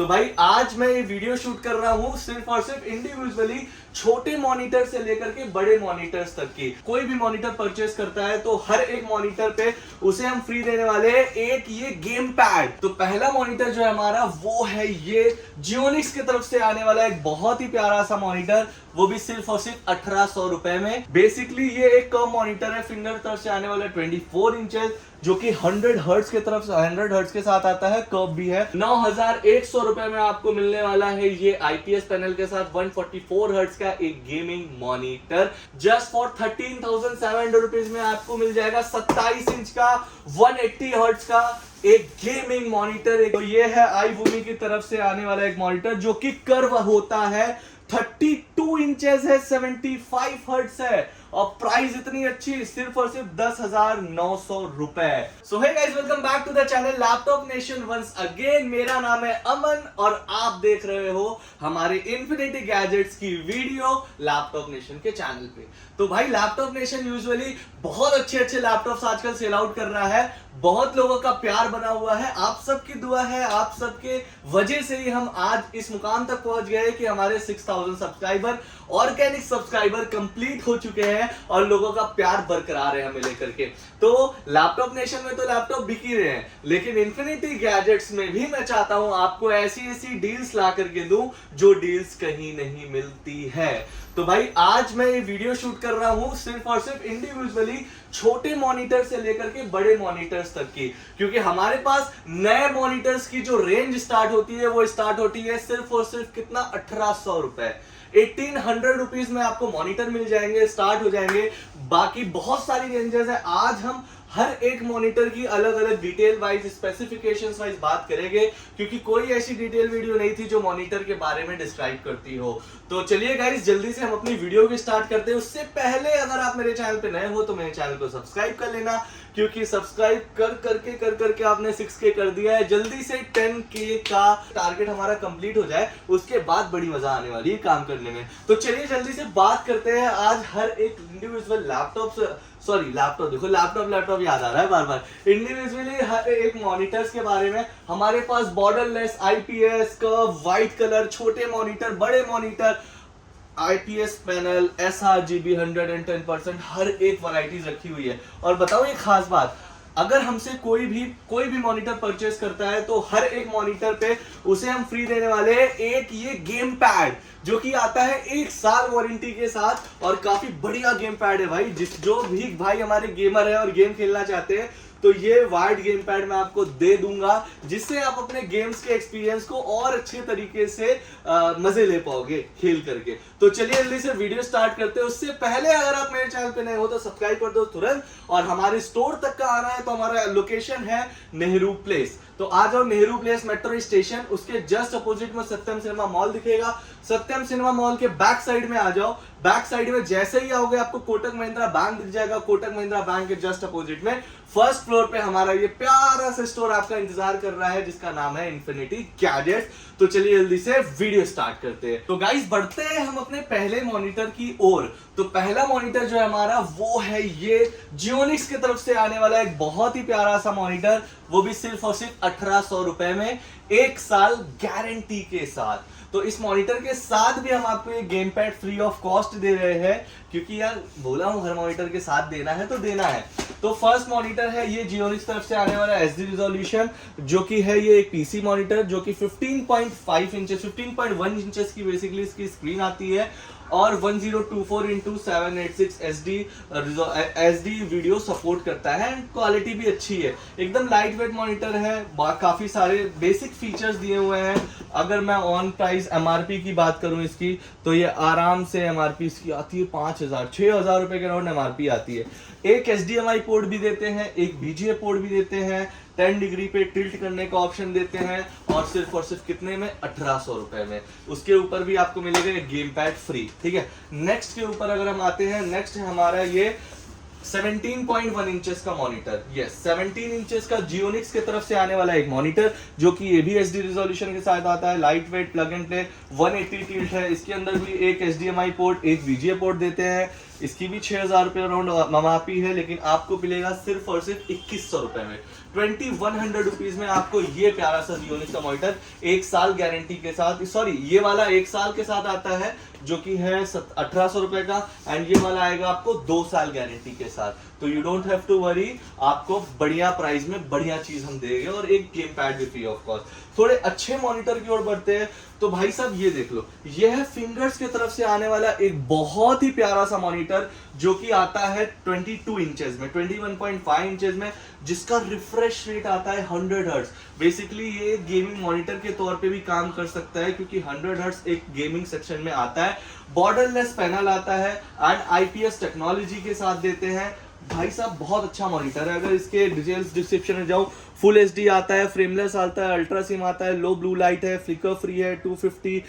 तो भाई आज मैं ये वीडियो शूट कर रहा हूँ सिर्फ और सिर्फ इंडिविजुअली छोटे मॉनिटर से लेकर के बड़े मॉनिटर्स तक की। कोई भी मॉनिटर परचेस करता है तो हर एक मॉनिटर पे उसे हम फ्री देने वाले हैं एक ये गेम पैड। तो पहला मॉनिटर जो है हमारा वो है ये जियोनिक्स की तरफ से आने वाला एक बहुत ही प्यारा सा मॉनिटर, वो भी सिर्फ और सिर्फ 1800 रुपए में। बेसिकली ये एक कर्व मॉनिटर है, फिंगर तरफ से आने वाला 24 इंचेस जो कि 100 हर्ट्ज के तरफ 100 हर्ट्ज के साथ आता है, कर्व भी है। 9100 रुपए में आपको मिलने वाला है ये आईपीएस पैनल के साथ 144 हर्ट्ज का एक gaming monitor. Just for 13,700 rupees में आपको मिल जाएगा 27 इंच का 180 हर्ट्ज का एक गेमिंग मॉनिटर। तो ये है आईवूमी की तरफ से आने वाला एक मॉनिटर जो कि कर्व होता है, 32 इंचेस है, 75 हर्ट्ज है और प्राइस इतनी अच्छी सिर्फ और सिर्फ 10,900 रुपए। So hey guys, welcome back to the channel laptop nation once again. मेरा नाम है अमन और आप देख रहे हो हमारे इन्फिनिटी गैजेट्स की वीडियो लैपटॉप नेशन के चैनल पे। तो भाई लैपटॉप नेशन यूजुअली बहुत अच्छे लैपटॉप्स आजकल सेल आउट कर रहा है, बहुत लोगों का प्यार बना हुआ है, आप सबकी दुआ है, आप सबके वजह से ही हम आज इस मुकाम तक पहुंच गए कि हमारे 6000 सब्सक्राइबर ऑर्गेनिक सब्सक्राइबर कंप्लीट हो चुके हैं और लोगों का प्यार बरकरार है हमें लेकर के। तो लैपटॉप नेशन में तो लैपटॉप बिक ही रहे हैं, लेकिन इन्फिनिटी गैजेट्स में भी मैं चाहता हूं आपको ऐसी डील्स ला करके दूं जो डील्स कहीं नहीं मिलती है। तो भाई आज मैं ये वीडियो शूट कर रहा हूं सिर्फ और सिर्फ इंडिविजुअली छोटे मॉनिटर से लेकर के बड़े मॉनिटर्स तक की, क्योंकि हमारे पास नए मॉनिटर्स की जो रेंज स्टार्ट होती है वो स्टार्ट होती है सिर्फ और सिर्फ कितना 1800 रुपए। 1800 रुपीज में आपको मॉनिटर मिल जाएंगे, स्टार्ट हो जाएंगे। बाकी बहुत सारी रेंजेस है, आज हम हर एक मॉनिटर की अलग अलग डिटेल वाइज स्पेसिफिकेशंस वाइज बात करेंगे, क्योंकि कोई ऐसी डिटेल वीडियो नहीं थी जो मॉनिटर के बारे में डिस्क्राइब करती हो। तो चलिए गाइस जल्दी से हम अपनी वीडियो को स्टार्ट करते हैं। उससे पहले अगर आप मेरे चैनल पे नए हो तो मेरे चैनल को सब्सक्राइब कर लेना, क्योंकि सब्सक्राइब कर करके आपने 6K कर दिया है। जल्दी से 10K का टारगेट हमारा कंप्लीट हो जाए, उसके बाद बड़ी मजा आने वाली है काम करने में। तो चलिए जल्दी से बात करते हैं आज हर एक इंडिविजुअल लैपटॉप याद आ रहा है बार बार। इंडिविजुअली हर एक मॉनिटर्स के बारे में हमारे पास borderless IPS curve, white colour, छोटे मॉनिटर, बड़े मॉनिटर, आईपीएस पैनल, sRGB 110% हर एक वैरायटीज रखी हुई है। और बताओ एक खास बात, अगर हमसे कोई भी मॉनिटर परचेस करता है तो हर एक मॉनिटर पे उसे हम फ्री देने वाले हैं एक ये गेम पैड जो कि आता है 1 साल वारंटी के साथ। और काफी बढ़िया गेम पैड है भाई, जो भी भाई हमारे गेमर है और गेम खेलना चाहते हैं तो ये वाइड गेम पैड मैं आपको दे दूंगा, जिससे आप अपने गेम्स के एक्सपीरियंस को और अच्छे तरीके से मजे ले पाओगे खेल करके। तो चलिए जल्दी से वीडियो स्टार्ट करते हैं। उससे पहले अगर आप मेरे चैनल पे नए हो तो सब्सक्राइब कर दो तुरंत। और हमारे स्टोर तक का आना है तो हमारा लोकेशन है नेहरू प्लेस। तो आ जाओ नेहरू प्लेस मेट्रो स्टेशन, उसके जस्ट अपोजिट में सत्यम सिनेमा मॉल दिखेगा। सत्यम सिनेमा मॉल के बैक साइड में आ जाओ। बैक साइड में जैसे ही आओगे आपको कोटक महिंद्रा बैंक दिख जाएगा। कोटक महिंद्रा बैंक के जस्ट अपोजिट में फर्स्ट फ्लोर पे हमारा ये प्यारा सा स्टोर आपका इंतजार कर रहा है, जिसका नाम है इन्फिनिटी गैजेट्स। तो चलिए जल्दी से वीडियो स्टार्ट करते हैं। तो गाइस बढ़ते हैं हम अपने पहले मॉनिटर की ओर। तो पहला मॉनिटर जो है हमारा वो है ये जियोनिक्स की तरफ से आने वाला एक बहुत ही प्यारा सा मॉनिटर, वो भी सिर्फ और सिर्फ 1800 रुपए में 1 साल गारंटी के साथ। तो इस मॉनिटर के साथ भी हम आपको ये game pad free of cost दे रहे हैं, क्योंकि यार बोला हूं हर मॉनिटर के साथ देना है तो देना है। तो फर्स्ट मॉनिटर है ये जियोनिक्स तरफ से आने वाला एचडी रिजोल्यूशन, जो कि है ये एक पीसी मॉनिटर जो कि 15.5 इंचेस 15.1 इंचेस की बेसिकली इसकी स्क्रीन आती है और 1024x786 SD वीडियो सपोर्ट करता है एंड क्वालिटी भी अच्छी है। एकदम लाइट वेट मॉनिटर है, काफी सारे बेसिक फीचर्स दिए हुए हैं। अगर मैं ऑन प्राइस एमआरपी की बात करूं इसकी तो ये आराम से एमआरपी इसकी आती है 6,000 रुपए के राउंड एमआरपी आती है। एक HDMI पोर्ट भी देते हैं, एक BGA पोर्ट भी देते हैं, 10 डिग्री पे टिल्ट करने का ऑप्शन देते हैं और सिर्फ कितने में 1800 रुपए में। उसके ऊपर भी आपको मिलेगा एक गेम पैड फ्री। ठीक है, नेक्स्ट के ऊपर अगर हम आते हैं, नेक्स्ट है हमारा ये 17.1 इंचेस का मॉनिटर। यस, 17 इंचेस का जियोनिक्स की तरफ से आने वाला एक मॉनिटर जो कि ये भी एचडी रिजोल्यूशन के साथ आता है, light weight, plug and play, 180 tilt है। इसके अंदर भी एक HDMI पोर्ट, एक VGA पोर्ट देते हैं। इसकी भी 6,000 रुपये राउंड एमआरपी है, लेकिन आपको मिलेगा सिर्फ और सिर्फ 2100 रुपए में। 2100 रुपीज में आपको ये प्यारा सा जियोनिक्स का मॉनिटर 1 साल गारंटी के साथ, सॉरी ये वाला 1 साल के साथ आता है जो कि है 1800 रुपए का, एंड ये वाला आएगा आपको 2 साल गारंटी के साथ। तो you don't have to worry, आपको बढ़िया प्राइस में बढ़िया चीज हम देंगे और एक गेम पैड भी फ्री ऑफ कॉस्ट। थोड़े अच्छे मॉनिटर की ओर बढ़ते हैं तो भाई साहब ये देख लो, ये है फिंगर्स की तरफ से आने वाला एक बहुत ही प्यारा सा मॉनिटर जो कि आता है 22 इंचेस में, 21.5 इंचेस में, जिसका रिफ्रेश रेट आता है 100 हर्ट्ज। बेसिकली ये गेमिंग मॉनिटर के तौर पे भी काम कर सकता है क्योंकि 100 हर्ट्ज एक गेमिंग सेक्शन में आता है। बॉर्डरलेस पैनल आता है एंड आईपीएस टेक्नोलॉजी के साथ देते हैं। भाई साहब बहुत अच्छा मॉनिटर है। अगर इसके डिटेल्स डिस्क्रिप्शन में जाऊं, फुल एचडी आता है, फ्रेमलेस आता है, अल्ट्रा सिम आता है, लो ब्लू लाइट है, फ्लिकर फ्री है, 250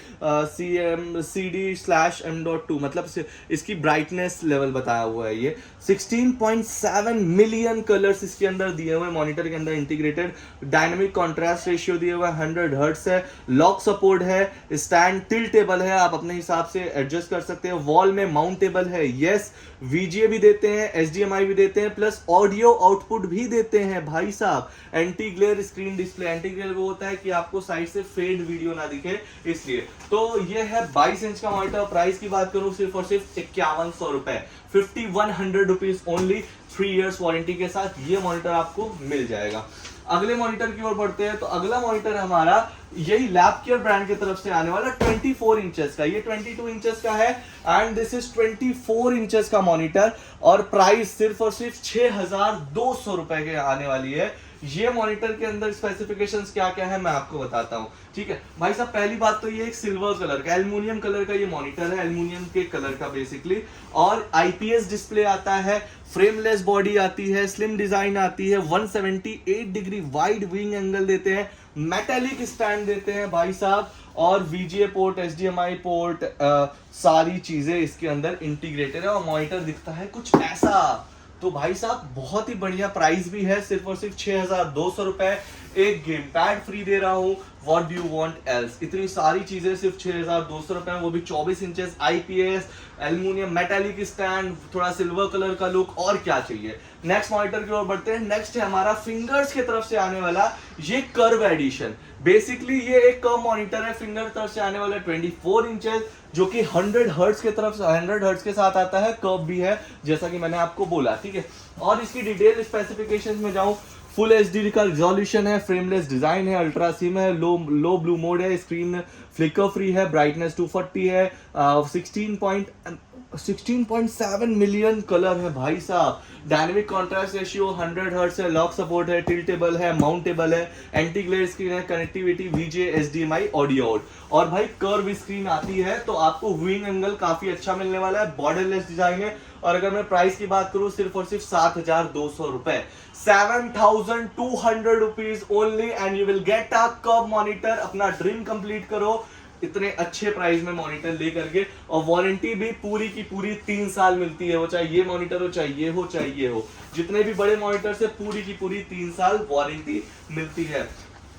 CD/M.2 मतलब इसकी ब्राइटनेस लेवल बताया हुआ है। ये 16.7 मिलियन कलर्स इसके अंदर दिए हुए हैं मॉनिटर के अंदर इंटीग्रेटेड। डायनामिक कॉन्ट्रास्ट रेशियो दिए हुआ है, 100 हर्ट्ज है, लॉक सपोर्ट है, स्टैंड टिल्टेबल है, आप अपने हिसाब से एडजस्ट कर सकते हैं, वॉल में माउंटेबल है, यस VGA भी देते हैं, HDMI भी देते हैं, प्लस ऑडियो आउटपुट भी देते हैं भाई साहब। Anti glare screen display, anti glare वो होता है कि आपको साइड से फेड वीडियो ना दिखे इसलिए। तो ये है 22 इंच का मॉनिटर। प्राइस की बात करूं सिर्फ और सिर्फ 5100 रुपए, 5100 रुपीज ओनली, 3 इयर्स वारंटी के साथ ये मॉनिटर आपको मिल जाएगा। अगले मॉनिटर की ओर बढ़ते हैं तो अगला मॉनिटर हमारा यही लैबकेयर ब्रांड की तरफ से आने वाला 24 इंचेस का। ये 22 इंचेस का है एंड दिस इज 24 इंचेस का मॉनिटर और प्राइस सिर्फ और सिर्फ 6200 रुपए के आने वाली है। ये मॉनिटर के अंदर स्पेसिफिकेशंस क्या क्या है मैं आपको बताता हूं, ठीक है भाई साहब। पहली बात तो ये एक सिल्वर कलर का, एल्युमिनियम कलर का ये मॉनिटर है, एल्युमिनियम के कलर का बेसिकली, और आईपीएस डिस्प्ले आता है, फ्रेमलेस बॉडी आती है, स्लिम डिजाइन आती है, 178 डिग्री वाइड विंग एंगल देते हैं, मेटालिक स्टैंड देते हैं भाई साहब, और VGA पोर्ट, HDMI पोर्ट, सारी चीजें इसके अंदर इंटीग्रेटेड है और मॉनिटर दिखता है कुछ ऐसा। तो भाई साहब बहुत ही बढ़िया प्राइस भी है, सिर्फ और सिर्फ 6200 रुपए, एक गेम पैड फ्री दे रहा हूं, what do you want else. इतनी सारी चीजें सिर्फ 6200 रुपए में, वो भी 24 inches, IPS, aluminium, metallic stand, थोड़ा सिल्वर कलर का लुक, और क्या चाहिए। नेक्स्ट मॉनिटर की ओर बढ़ते हैं। नेक्स्ट है हमारा फिंगर्स की तरफ से आने वाला ये कर्व एडिशन। बेसिकली ये एक कर्व मॉनिटर है, फिंगर तरफ से आने वाला 24 इंचेस जो कि 100 हर्ट्ज के तरफ से 100 हर्ट्ज के साथ आता है, कर्व भी है जैसा कि मैंने आपको बोला, ठीक है। और इसकी डिटेल स्पेसिफिकेशंस में जाऊं, फुल एचडी का रिजोल्यूशन है, फ्रेमलेस डिजाइन है, अल्ट्रा सिम है, लो ब्लू मोड है, स्क्रीन फ्लिकर फ्री है, ब्राइटनेस 240 है, 16.7 मिलियन कलर है भाई साहब, डायनेमिक कॉन्ट्रास्ट रेशियो, 100 हर्ट्ज है, लॉक सपोर्ट है, टिल्टेबल है, माउंटेबल है, एंटी ग्लेयर स्क्रीन है, connectivity VGA, HDMI, audio out, और भाई कर्व स्क्रीन आती है तो आपको विंग एंगल काफी अच्छा मिलने वाला है, बॉर्डरलेस डिजाइन है। और अगर मैं प्राइस की बात करूं सिर्फ और सिर्फ 7200 रुपए, 7200 rupees only, and you will get a curve monitor. अपना ड्रीम कंप्लीट करो इतने अच्छे प्राइस में मॉनिटर ले करके, और वारंटी भी पूरी की पूरी 3 साल मिलती है, वो चाहे ये मॉनिटर हो, चाहे ये हो, चाहे ये हो, जितने भी बड़े मॉनिटर से पूरी की पूरी 3 साल वारंटी मिलती है।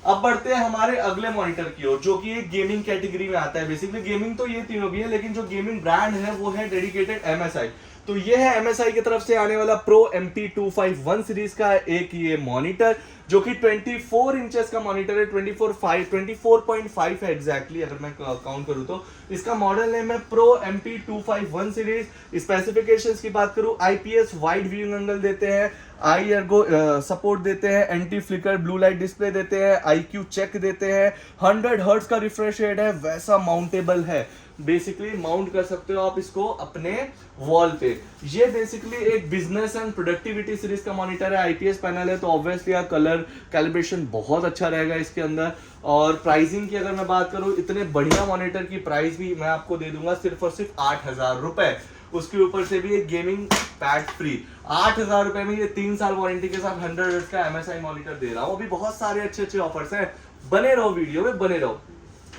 अब बढ़ते हैं हमारे अगले मॉनिटर की ओर जो कि एक गेमिंग कैटेगरी में आता है। बेसिकली गेमिंग तो ये तीनों भी है, लेकिन जो गेमिंग ब्रांड है वो है डेडिकेटेड MSI। तो ये है MSI की तरफ से आने वाला Pro MP251 सीरीज का एक ये मॉनिटर जो कि 24 इंचेस का मॉनिटर है, 24.5 है एग्जैक्टली, अगर मैं काउंट करूं तो। इसका मॉडल नेम है Pro MP251 सीरीज। स्पेसिफिकेशंस की बात करूं, IPS वाइड व्यूइंग एंगल देते हैं, आई एर्गो सपोर्ट देते हैं, anti flicker blue light display देते हैं, IQ चेक देते हैं, 100 हर्ट्ज का रिफ्रेश रेट है, वैसा माउंटेबल है, बेसिकली माउंट कर सकते हो आप इसको अपने वॉल पे। ये बेसिकली एक बिजनेस एंड प्रोडक्टिविटी सीरीज का मॉनिटर है, IPS पैनल है, तो ऑब्वियसली कलर कैलिब्रेशन बहुत अच्छा रहेगा इसके अंदर। और प्राइसिंग की अगर मैं बात करूं, इतने बढ़िया मॉनिटर की प्राइस भी मैं आपको दे दूंगा सिर्फ और सिर्फ 8000 रुपए, उसके ऊपर से भी एक गेमिंग पैड फ्री। 8000 रुपए में ये 3 साल वारंटी के साथ 100 हर्ट्ज का MSI मॉनिटर दे रहा हूं। अभी बहुत सारे अच्छे अच्छे ऑफर्स हैं, बने रहो वीडियो में, बने रहो।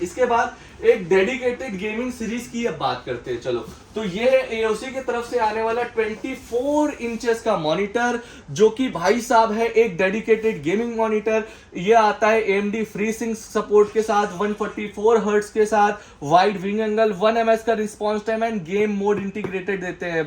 इसके बाद एक डेडिकेटेड गेमिंग सीरीज की अब बात करते हैं। चलो, तो ये है AOC की तरफ से आने वाला 24 इंचेस का मॉनिटर, जो कि भाई साहब है एक डेडिकेटेड गेमिंग मॉनिटर। ये आता है AMD FreeSync सपोर्ट के साथ, 144 हर्ट्ज के साथ, वाइड विंग एंगल, 1 ms का response time end game mode integrated देते हैं।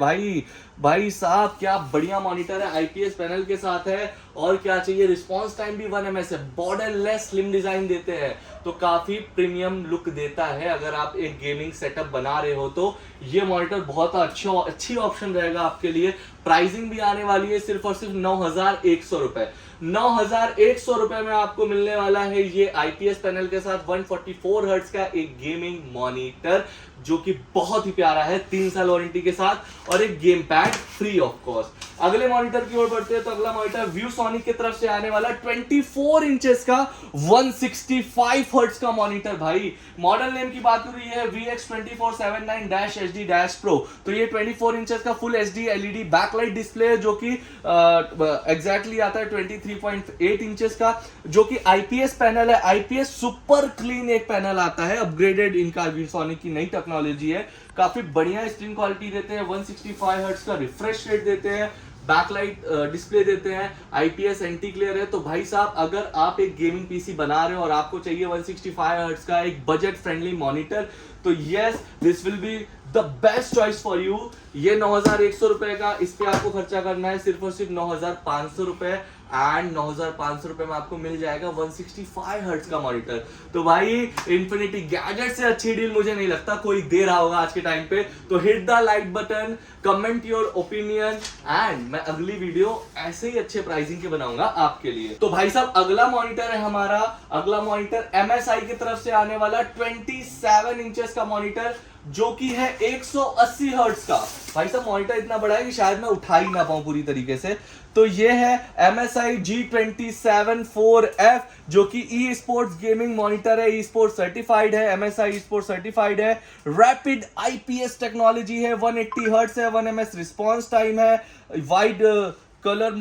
भाई साहब क्या बढ़िया मॉनिटर है, IPS पैनल के साथ है, और क्या चाहिए, रिस्पॉन्स टाइम भी 1 ms है, बॉर्डरलेस स्लिम डिजाइन देते हैं, तो काफी प्रीमियम लुक देता है। अगर आप एक गेमिंग सेटअप बना रहे हो तो ये मॉनिटर बहुत अच्छी ऑप्शन रहेगा आपके लिए। प्राइसिंग भी आने वाली है सिर्फ और सिर्फ 9,100 रुपए। 9,100 रुपए में आपको मिलने वाला है ये IPS पैनल के साथ 144 हर्ट्ज का एक गेमिंग मॉनिटर, जो कि बहुत ही प्यारा है, 3 साल वारंटी के साथ, और एक game pad free of cost. अगले मॉनिटर की ओर बढ़ते हैं तो अगला मॉनिटर ViewSonic की तरफ से आने वाला 24 इंचेस का 165 हर्ट्ज का मॉनिटर। भाई मॉडल नेम की बात करूं, ये है VX2479-HD-Pro। तो ये 24 इंचेस का full HD LED backlight display है, जो कि एग्जैक्टली आता है 23.8 इंचेस का, जो कि IPS पैनल है। IPS सुपर क्लीन एक पैनल आता है, अपग्रेडेड इनका ViewSonic की नई टेक्नोलॉजी है। काफी बढ़िया स्क्रीन क्वालिटी देते हैं, 165 हर्ट्ज का रिफ्रेश रेट देते हैं, बैकलाइट डिस्प्ले देते हैं, IPS एंटी क्लियर है। तो भाई साहब अगर आप एक गेमिंग पीसी बना रहे हो और आपको चाहिए 165 हर्ट्ज का एक बजट फ्रेंडली मॉनिटर, तो yes, this will be the best choice for you. ये 9,100 रुपए का, इस पे आपको खर्चा करना है सिर्फ और सिर्फ 9,500 रुपए, एंड 9,500 रुपए में आपको मिल जाएगा 165 हर्ट्ज का मॉनिटर। तो भाई इन्फिनिटी गैजेट से अच्छी डील मुझे नहीं लगता कोई दे रहा होगा आज के टाइम पे। तो hit the like button, comment your opinion, and मैं अगली वीडियो ऐसे ही अच्छे प्राइसिंग के बनाऊंगा आपके लिए। तो भाई साहब अगला मॉनिटर है हमारा, अगला मॉनिटर MSI की तरफ से आने वाला 27 इंचेस का मॉनिटर, जो कि है 180 हर्ट्ज का। भाई साहब मॉनिटर इतना बड़ा है कि शायद मैं उठा ही ना पाऊं पूरी तरीके से। तो ये है MSI G27-4F, जो कि ई स्पोर्ट्स गेमिंग मॉनिटर है, ई स्पोर्ट्स सर्टिफाइड है, MSI ई स्पोर्ट्स सर्टिफाइड है, रैपिड IPS टेक्नोलॉजी है, 180 हर्ट्ज है, 1 ms रिस्पॉन्स टाइम है, वाइड कलर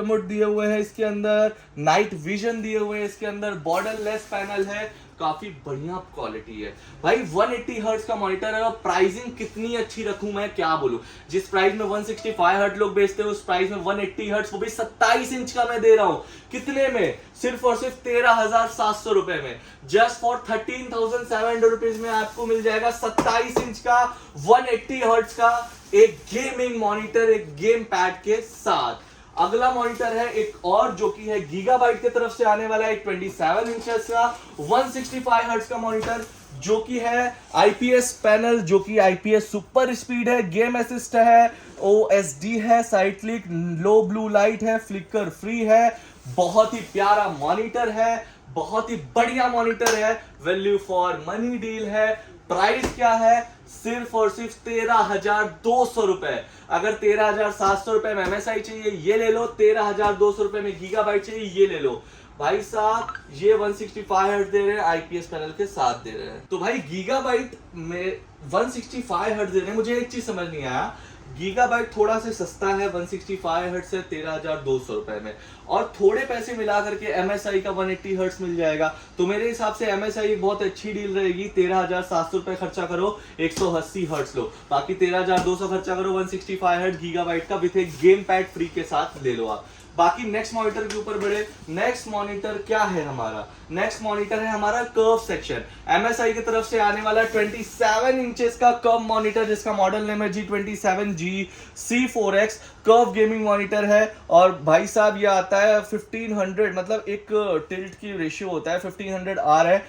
मोड दिए हुए हैं इसके अंदर, नाइट विजन दिए हुए हैं इसके अंदर, बॉर्डरलेस पैनल है, काफी बढ़िया क्वालिटी है। भाई 180 हर्ट्ज का मॉनिटर है, और प्राइसिंग कितनी अच्छी रखूं मैं क्या बोलूं। जिस प्राइस में 165 हर्ट्ज लोग बेचते हैं, उस प्राइस में 180 हर्ट्ज, वो भी 27 इंच का मैं दे रहा हूं। कितने में? सिर्फ और सिर्फ 13,700 रुपए में। जस्ट फॉर 13,700 रुपीज में आपको मिल जाएगा 27 इंच का 180 हर्ट्ज का एक गेमिंग मॉनिटर, एक गेम पैड के साथ। अगला मॉनिटर है एक और, जो कि है गीगाबाइट की तरफ से आने वाला एक 27 इंचेस का 165 हर्ट्ज का मॉनिटर, जो कि है IPS पैनल, जो कि IPS सुपर स्पीड है, गेम असिस्ट है, OSD है, साइड क्लिक, लो ब्लू लाइट है, फ्लिकर फ्री है। बहुत ही प्यारा मॉनिटर है, बहुत ही बढ़िया मॉनिटर है, वैल्यू फॉर मनी डील है। प्राइस क्या है? सिर्फ और सिर्फ 13,200 रुपए। अगर 13,700 रुपए में MSI चाहिए ये ले लो, 13,200 रुपए में गीगाबाइट चाहिए ये ले लो। भाई साहब ये 165 हर्ट्ज दे रहे हैं, IPS पैनल के साथ दे रहे हैं। तो भाई गीगाबाइट में 165 हर्ट्ज दे रहे हैं। मुझे एक चीज समझ नहीं आया, गीगाबाइट थोड़ा से सस्ता है 165 हर्ट्ज से 13,200 रुपए में, और थोड़े पैसे मिला करके MSI का 180 हर्ट्ज मिल जाएगा। तो मेरे हिसाब से MSI एक बहुत अच्छी डील रहेगी। 13,700 रुपए खर्चा करो, 180 हर्ट्ज लो, बाकी 13,200 खर्चा करो 165 हर्ट्ज गीगाबाइट का विथ एक गेम पैड फ्री के साथ ले लो आप। बाकी नेक्स्ट मॉनिटर के ऊपर बढ़े। नेक्स्ट मॉनिटर क्या है हमारा? नेक्स्ट मॉनिटर है हमारा कर्व सेक्शन। MSI की तरफ से आने वाला 27 इंचेस का कर्व मॉनिटर, जिसका मॉडल नेम है G27GC4X। कर्व गेमिंग मॉनिटर है, और भाई साहब ये आता है 1500, मतलब एक टिल्ट की रेशियो होता है, 1500R है,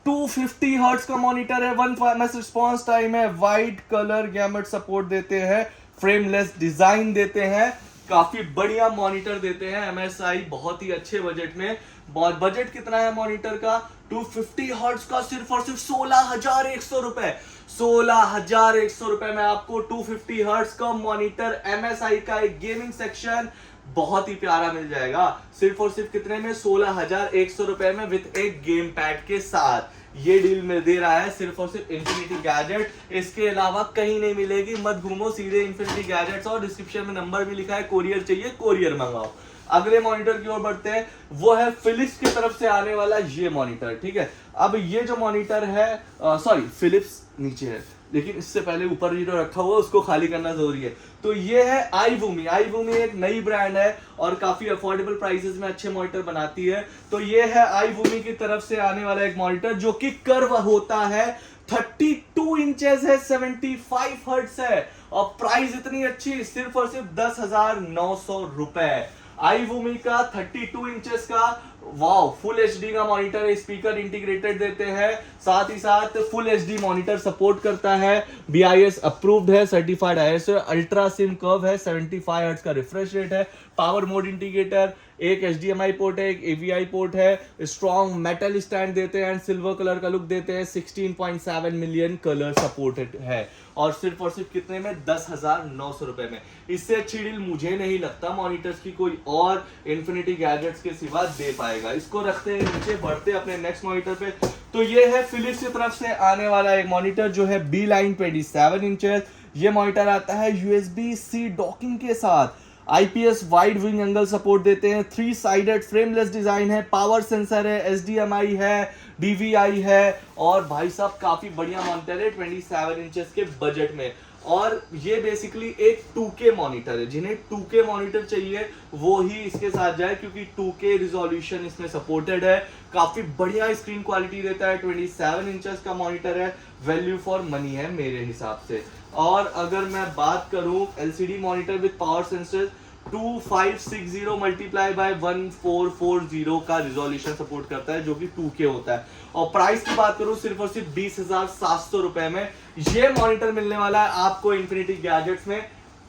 250 हर्ट्ज का मॉनिटर है, 1 ms रिस्पॉन्स टाइम है, वाइड कलर गैमेट सपोर्ट देते हैं, फ्रेमलेस डिजाइन देते हैं, काफी बढ़िया मॉनिटर देते हैं MSI बहुत ही अच्छे बजट में। बजट कितना है मॉनिटर का? 250 हर्ट्ज का सिर्फ और सिर्फ 16,100 रुपए। 16,100 रुपए में आपको 250 हर्ट्ज का मॉनिटर MSI का एक गेमिंग सेक्शन बहुत ही प्यारा मिल जाएगा। सिर्फ और सिर्फ कितने में? 16,100 रुपए में विद एक गेम पैड के साथ। ये डील में दे रहा है सिर्फ और सिर्फ इन्फिनिटी गैजेट, इसके अलावा कहीं नहीं मिलेगी। मत घूमो, सीधे इन्फिनिटी गैजेट्स, और डिस्क्रिप्शन में नंबर भी लिखा है, कोरियर चाहिए कोरियर मंगाओ। अगले मॉनिटर की ओर बढ़ते हैं, वो है फिलिप्स की तरफ से आने वाला ये मॉनिटर, ठीक है। अब ये जो मॉनिटर है, सॉरी फिलिप्स नीचे है, लेकिन इससे पहले ऊपर ये जो रखा हुआ है उसको खाली करना जरूरी है। तो ये है आईवूमी। आईवूमी एक नई ब्रांड है और काफी अफोर्डेबल प्राइसेस में अच्छे मॉनिटर बनाती है। तो ये है आईवूमी की तरफ से आने वाला एक मॉनिटर जो कि कर्व होता है, 32 इंचेस है, 75 हर्ट्ज है और प्राइस इतनी अच्छी, सिर्फ और सिर्फ 10,900 रुपए। आईवूमी का 32 इंचेस का वाओ फुल एचडी का मॉनिटर है, स्पीकर इंटीग्रेटेड देते हैं, साथ ही साथ फुल एचडी मॉनिटर सपोर्ट करता है, BIS अप्रूव्ड है, certified ISO, ultra SIM curve है, 75 हर्ट्ज का रिफ्रेश रेट है, पावर मोड इंडिकेटर, एक HDMI पोर्ट है, एक AVI पोर्ट है, स्ट्रॉन्ग मेटल स्टैंड देते हैं एंड सिल्वर कलर का लुक देते हैं, 16.7 मिलियन कलर सपोर्टेड है और सिर्फ कितने में, 10,900 रुपए में। इससे अच्छी डील मुझे नहीं लगता मॉनिटर्स की कोई और इन्फिनिटी गैजेट्स के सिवा दे पाएगा। इसको रखते हैं नीचे, बढ़ते अपने नेक्स्ट मॉनिटर पे। तो ये है फिलिप्स की तरफ से आने वाला एक मॉनिटर जो है B-Line 27 इंचेस। ये मॉनिटर आता है USB-C डॉकिंग के साथ, IPS wide wing angle support देते हैं, 3 साइडेड फ्रेमलेस डिजाइन है, पावर सेंसर है, HDMI है, DVI है और भाई साहब काफी बढ़िया मॉनिटर है 27 इंचेस के बजट में। और ये बेसिकली एक 2K मॉनिटर है, जिन्हें 2K मॉनिटर चाहिए वो ही इसके साथ जाए क्योंकि 2K रिजोल्यूशन इसमें सपोर्टेड है, काफी बढ़िया स्क्रीन क्वालिटी देता है, 27 इंचेस का मॉनिटर है, वैल्यू फॉर मनी है मेरे हिसाब से। और अगर मैं बात करूं LCD monitor with power sensor 2560 multiply by 1440 का रिजोल्यूशन सपोर्ट करता है जो कि 2K होता है। और प्राइस की बात करूं सिर्फ और सिर्फ 20,700 रुपए में ये मॉनिटर मिलने वाला है आपको इन्फिनिटी गैजेट्स में,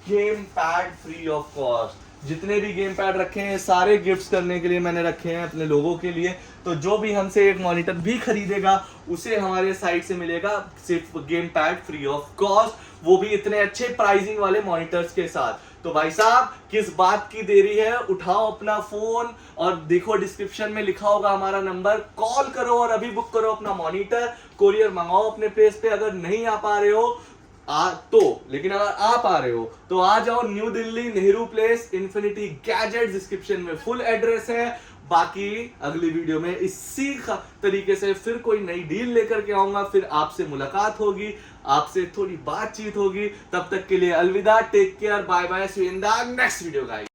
game pad free of cost. जितने भी गेम पैड रखे हैं सारे गिफ्ट्स करने के लिए मैंने रखे हैं अपने लोगों के लिए। तो जो भी हमसे एक मॉनिटर भी खरीदेगा उसे हमारे साइट से मिलेगा सिर्फ game pad free of cost, वो भी इतने अच्छे प्राइसिंग वाले मॉनिटर्स के साथ। तो भाई साहब किस बात की देरी है, उठाओ अपना फोन और देखो डिस्क्रिप्शन में लिखा होगा हमारा नंबर, कॉल करो और अभी बुक करो अपना मॉनिटर, कोरियर मंगाओ अपने प्लेस पे। अगर नहीं आ पा रहे हो लेकिन अगर आ पा रहे हो तो आ जाओ, new Delhi Nehru place, infinity gadget, description में फुल एड्रेस है। बाकी अगली वीडियो में इसी तरीके से फिर कोई नई डील लेकर के आऊंगा, फिर आपसे मुलाकात होगी, आपसे थोड़ी बातचीत होगी। तब तक के लिए अलविदा, take care, bye bye, see you in the next video guys.